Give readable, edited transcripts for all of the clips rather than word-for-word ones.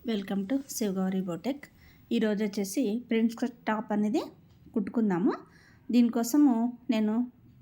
Welcome to Shivagowri బోటెక్. ఈరోజు వచ్చేసి prince cut top అనేది కుట్టుకుందాము. దీనికోసము నేను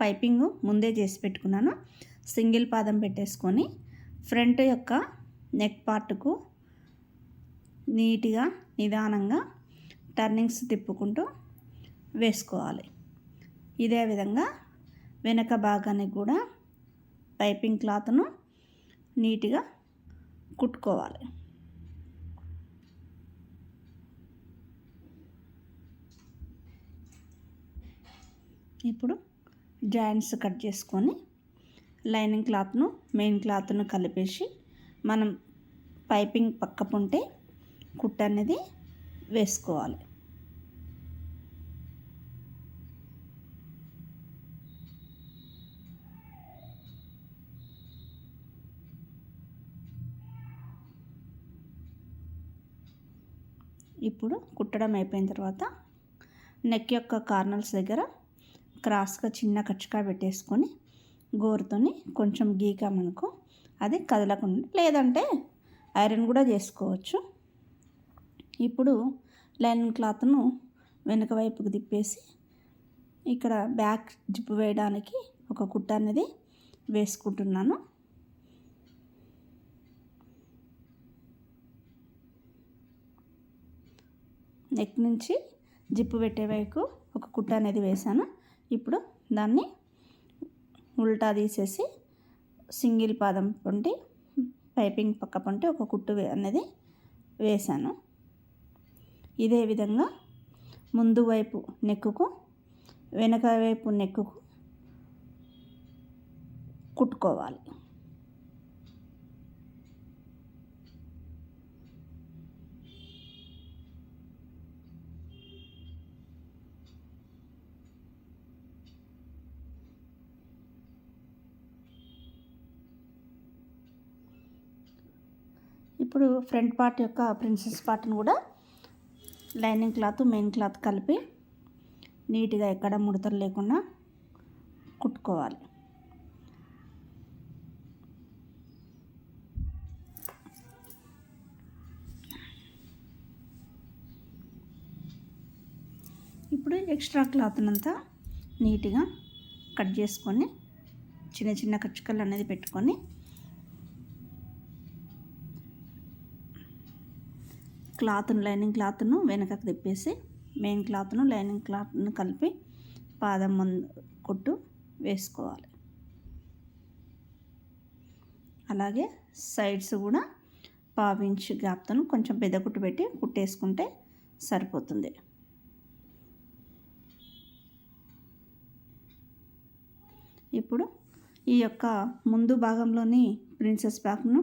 పైపింగ్ ముందే చేసి పెట్టుకున్నాను. సింగిల్ పాదం పెట్టేసుకొని ఫ్రంట్ యొక్క నెక్ పార్ట్కు నీట్గా నిదానంగా టర్నింగ్స్ తిప్పుకుంటూ వేసుకోవాలి. ఇదే విధంగా వెనక భాగానికి కూడా పైపింగ్ క్లాత్ను నీట్గా కుట్టుకోవాలి. ఇప్పుడు జాయింట్స్ కట్ చేసుకొని లైనింగ్ క్లాత్ను మెయిన్ క్లాత్ను కలిపేసి మనం పైపింగ్ పక్క పొంటే కుట్టు అనేది వేసుకోవాలి. ఇప్పుడు కుట్టడం అయిపోయిన తర్వాత నెక్ యొక్క కార్నర్స్ దగ్గర క్రాస్గా చిన్న కచ్చకా పెట్టేసుకొని గోరుతోని కొంచెం గీకామనుకో అది కదలకుండా, లేదంటే ఐరన్ కూడా చేసుకోవచ్చు. ఇప్పుడు లైనింగ్ క్లాత్ను వెనుక వైపుకు తిప్పేసి ఇక్కడ బ్యాక్ జిప్ వేయడానికి ఒక కుట్ట అనేది వేసుకుంటున్నాను. నెక్ నుంచి జిప్పు పెట్టే వైపు ఒక కుట్ట అనేది వేసాను. ఇప్పుడు దాన్ని ఉల్టా తీసేసి సింగిల్ పాదం పొంటి పైపింగ్ పక్క పొంటి ఒక కుట్టు అనేది వేసాను. ఇదే విధంగా ముందు వైపు నెక్కుకు వెనక వైపు నెక్కుకు కుట్టుకోవాలి. ఇప్పుడు ఫ్రంట్ పార్ట్ యొక్క ప్రిన్సెస్ పార్ట్ను కూడా లైనింగ్ క్లాత్ మెయిన్ క్లాత్ కలిపి నీట్గా ఎక్కడ ముడతలు లేకుండా కుట్టుకోవాలి. ఇప్పుడు ఎక్స్ట్రా క్లాత్నంతా నీట్గా కట్ చేసుకొని చిన్న చిన్న కచ్చుకలు అనేది పెట్టుకొని క్లాత్ను లైనింగ్ క్లాత్ను వెనకకు తిప్పేసి మెయిన్ క్లాత్ను లైనింగ్ క్లాత్ను కలిపి పాదం ముందు కుట్టు వేసుకోవాలి. అలాగే సైడ్స్ కూడా పావించ్ గ్యాప్తో కొంచెం పెద్ద కుట్టు పెట్టి కుట్టేసుకుంటే సరిపోతుంది. ఇప్పుడు ఈ యొక్క ముందు భాగంలోని ప్రిన్సెస్ బ్యాగ్ను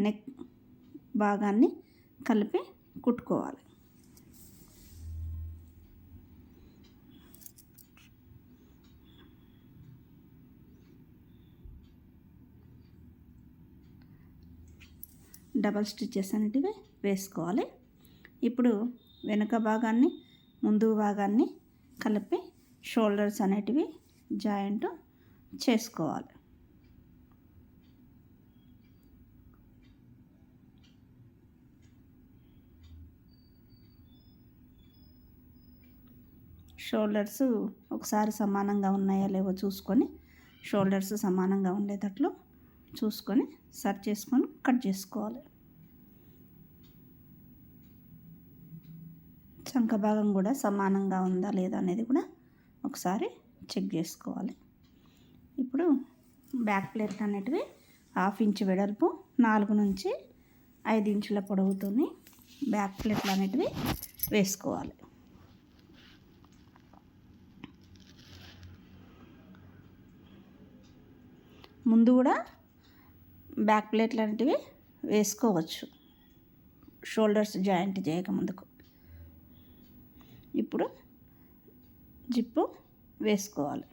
నెక్ భాగాన్ని కలిపి కుట్టుకోవాలి. డబల్ స్టిచెస్ అనేటివి వేసుకోవాలి. ఇప్పుడు వెనుక భాగాన్ని ముందు భాగాన్ని కలిపి షోల్డర్స్ అనేటివి జాయింట్ చేసుకోవాలి. షోల్డర్స్ ఒకసారి సమానంగా ఉన్నాయా లేవో చూసుకొని షోల్డర్స్ సమానంగా ఉండేటట్లు చూసుకొని సర్చ్ చేసుకొని కట్ చేసుకోవాలి. చంక భాగం కూడా సమానంగా ఉందా లేదా అనేది కూడా ఒకసారి చెక్ చేసుకోవాలి. ఇప్పుడు బ్యాక్ ప్లేట్ అనేటివి 1/2 ఇంచు వెడల్పు 4 నుంచి 5 ఇంచుల పొడవుతోని బ్యాక్ ప్లేట్లు అనేటివి వేసుకోవాలి. ముందు కూడా బ్యాక్ ప్లేట్లు అనేటివి వేసుకోవచ్చు షోల్డర్స్ జాయింట్ చేయక ముందుకు. ఇప్పుడు జిప్పు వేసుకోవాలి.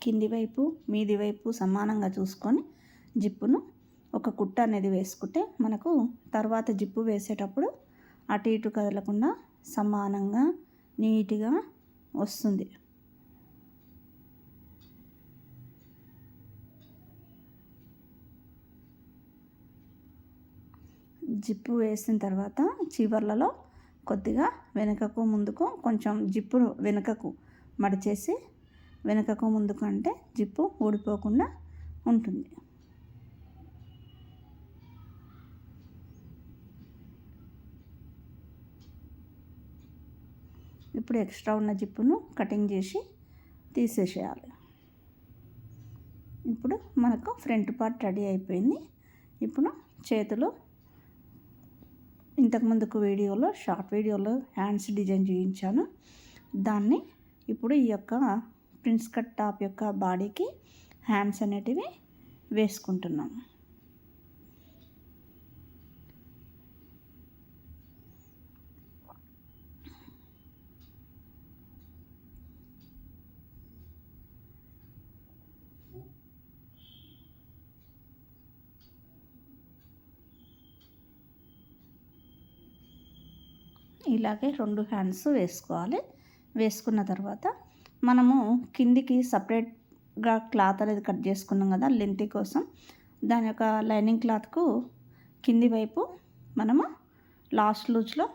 కింది వైపు మీది వైపు సమానంగా చూసుకొని జిప్పును ఒక కుట్ట అనేది వేసుకుంటే మనకు తర్వాత జిప్పు వేసేటప్పుడు అటు ఇటు కదలకుండా సమానంగా నీట్గా వస్తుంది. జిప్పు వేసిన తర్వాత చివర్లలో కొద్దిగా వెనుకకు ముందుకు కొంచెం జిప్పు వెనుకకు మడిచేసి వెనుకకు ముందుకు అంటే జిప్పు ఊడిపోకుండా ఉంటుంది. ఇప్పుడు ఎక్స్ట్రా ఉన్న జిప్పును కటింగ్ చేసి తీసేసేయాలి. ఇప్పుడు మనకు ఫ్రంట్ పార్ట్ రెడీ అయిపోయింది. ఇప్పుడు చేతులు ఇంతకుముందుకు వీడియోలో షార్ట్ వీడియోలో హ్యాండ్స్ డిజైన్ చూపించాను. దాన్ని ఇప్పుడు ఈ యొక్క ప్రిన్స్ కట్ టాప్ యొక్క బాడీకి హ్యాండ్స్ అనేటివి వేసుకుంటున్నాం. ఇలాగే 2 హ్యాండ్స్ వేసుకోవాలి. వేసుకున్న తర్వాత మనము కిందికి సపరేట్గా క్లాత్ అనేది కట్ చేసుకున్నాం కదా లెంత్ కోసం, దాని యొక్క లైనింగ్ క్లాత్కు కింది వైపు మనము లాస్ట్ లూజ్లో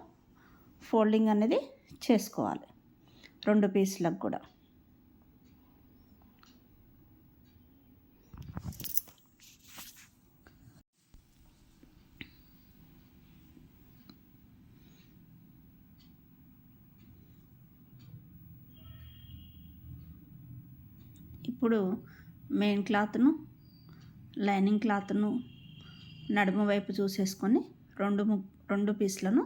ఫోల్డింగ్ అనేది చేసుకోవాలి 2 పీసులకు కూడా. ఇప్పుడు మెయిన్ క్లాత్ను లైనింగ్ క్లాత్ను నడుము వైపు చూసేసుకొని 2 పీస్లను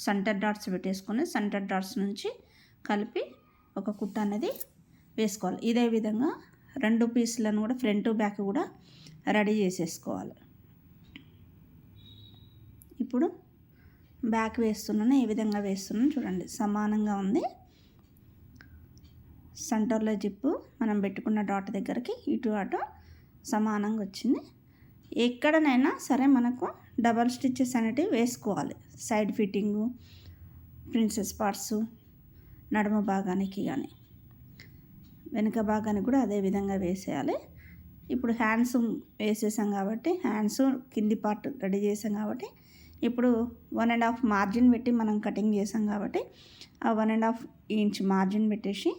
సెంటర్ డాట్స్ పెట్టేసుకొని సెంటర్ డాట్స్ నుంచి కలిపి ఒక కుట్ట అనేది వేసుకోవాలి. ఇదే విధంగా 2 పీస్లను కూడా ఫ్రంట్ బ్యాక్ కూడా రెడీ చేసేసుకోవాలి. ఇప్పుడు బ్యాక్ వేస్తున్నాను, ఏ విధంగా వేస్తున్నాను చూడండి, సమానంగా ఉంది. సెంటర్లో జిప్పు మనం పెట్టుకున్న డాట్ దగ్గరికి ఇటు అటు సమానంగా వచ్చింది. ఎక్కడనైనా సరే మనకు డబల్ స్టిచ్చెస్ అనేటివి వేసుకోవాలి. సైడ్ ఫిట్టింగు, ప్రిన్సెస్ పార్ట్స్, నడుము భాగానికి కానీ వెనుక భాగానికి కూడా అదే విధంగా వేసేయాలి. ఇప్పుడు హ్యాండ్స్ వేసేసాం కాబట్టి హ్యాండ్స్ కింది పార్ట్ రెడీ చేసాం కాబట్టి ఇప్పుడు 1.5 మార్జిన్ పెట్టి మనం కటింగ్ చేసాం కాబట్టి ఆ 1.5 ఇంచ్ మార్జిన్ పెట్టేసి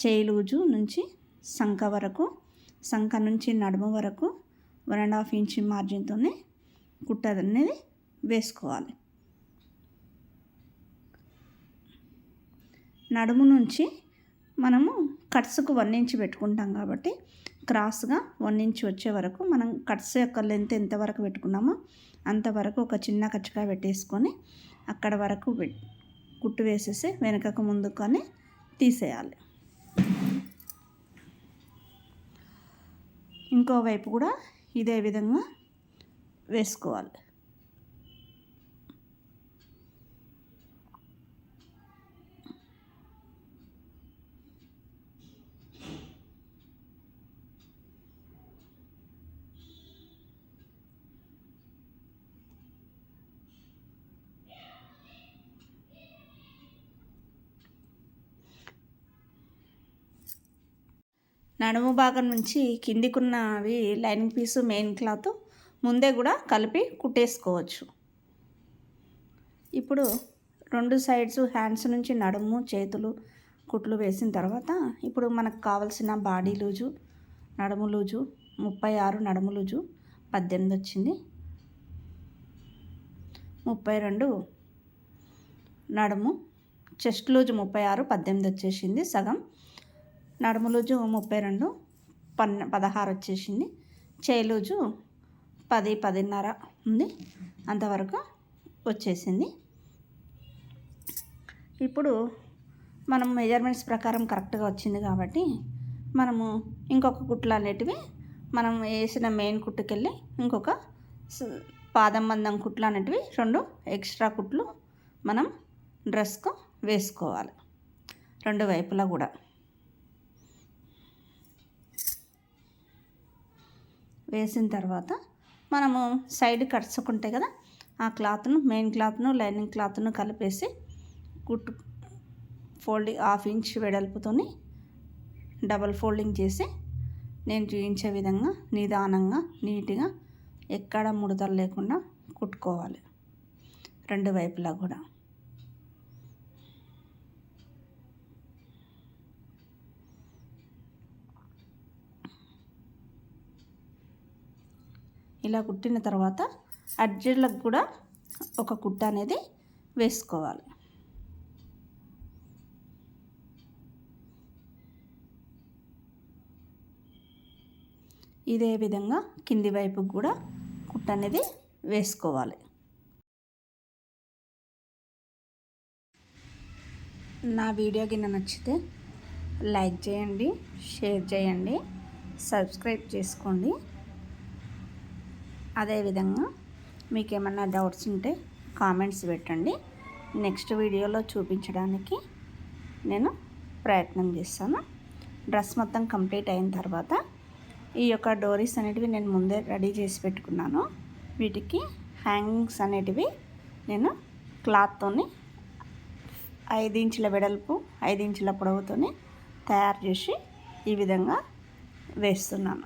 చేయి లూజు నుంచి సంక వరకు, సంక నుంచి నడుము వరకు 1.5 ఇంచ్ మార్జిన్తోనే కుట్ట అనేది వేసుకోవాలి. నడుము నుంచి మనము కట్స్కు 1 ఇంచ్ పెట్టుకుంటాం కాబట్టి క్రాస్గా 1 ఇంచ్ వచ్చే వరకు మనం కట్స్ యొక్క లెంత్ ఎంతవరకు పెట్టుకున్నామో అంతవరకు ఒక చిన్న కచ్చగా పెట్టేసుకొని అక్కడ వరకు కుట్టు వేసేసి వెనకకు ముందుకొని తీసేయాలి. ఇంకోవైపు కూడా ఇదే విధంగా వేసుకోవాలి. నడుము భాగం నుంచి కిందికున్నవి లైనింగ్ పీసు మెయిన్ క్లాత్ ముందే కూడా కలిపి కుట్టేసుకోవచ్చు. ఇప్పుడు 2 సైడ్స్ హ్యాండ్స్ నుంచి నడుము చేతులు కుట్లు వేసిన తర్వాత ఇప్పుడు మనకు కావాల్సిన బాడీ లూజు నడుము లూజు 36, నడుము లూజు 18 వచ్చింది. 32 నడుము, చెస్ట్ లూజు 36, 18 వచ్చేసింది సగం. నడుము లూజు 32, 16 వచ్చేసింది. చేయి లూజు 10, 10.5 ఉంది, అంతవరకు వచ్చేసింది. ఇప్పుడు మనం మెజర్మెంట్స్ ప్రకారం కరెక్ట్గా వచ్చింది కాబట్టి మనము ఇంకొక కుట్లు అనేటివి మనం వేసిన మెయిన్ కుట్టుకెళ్ళి ఇంకొక పాదం మందం కుట్లు అనేటివి 2 ఎక్స్ట్రా కుట్లు మనం డ్రెస్కు వేసుకోవాలి 2 వైపులా కూడా. వేసిన తర్వాత మనము సైడ్ కట్స్ ఉంటాయి కదా, ఆ క్లాత్ను మెయిన్ క్లాత్ను లైనింగ్ క్లాత్ను కలిపేసి కుట్టు ఫోల్డింగ్ 1/2 ఇంచ్ వెడల్పుతోని డబల్ ఫోల్డింగ్ చేసి నేను చూపించే విధంగా నిదానంగా నీట్గా ఎక్కడ ముడతలు లేకుండా కుట్టుకోవాలి రెండు వైపులా కూడా. ఇలా కుట్టిన తర్వాత అడ్జర్లకు కూడా ఒక కుట్ట అనేది వేసుకోవాలి. ఇదే విధంగా కింది వైపుకు కూడా కుట్ట అనేది వేసుకోవాలి. నా వీడియో కింద నచ్చితే లైక్ చేయండి, షేర్ చేయండి, సబ్స్క్రైబ్ చేసుకోండి. అదేవిధంగా మీకు ఏమన్నా డౌట్స్ ఉంటే కామెంట్స్ పెట్టండి. నెక్స్ట్ వీడియోలో చూపించడానికి నేను ప్రయత్నం చేస్తాను. డ్రెస్ మొత్తం కంప్లీట్ అయిన తర్వాత ఈ యొక్క డోరీస్ అనేటివి నేను ముందే రెడీ చేసి పెట్టుకున్నాను. వీటికి హ్యాంగింగ్స్ అనేటివి నేను క్లాత్తోని 5 ఇంచుల వెడల్పు 5 ఇంచుల పొడవుతోని తయారు చేసి ఈ విధంగా వేస్తున్నాను.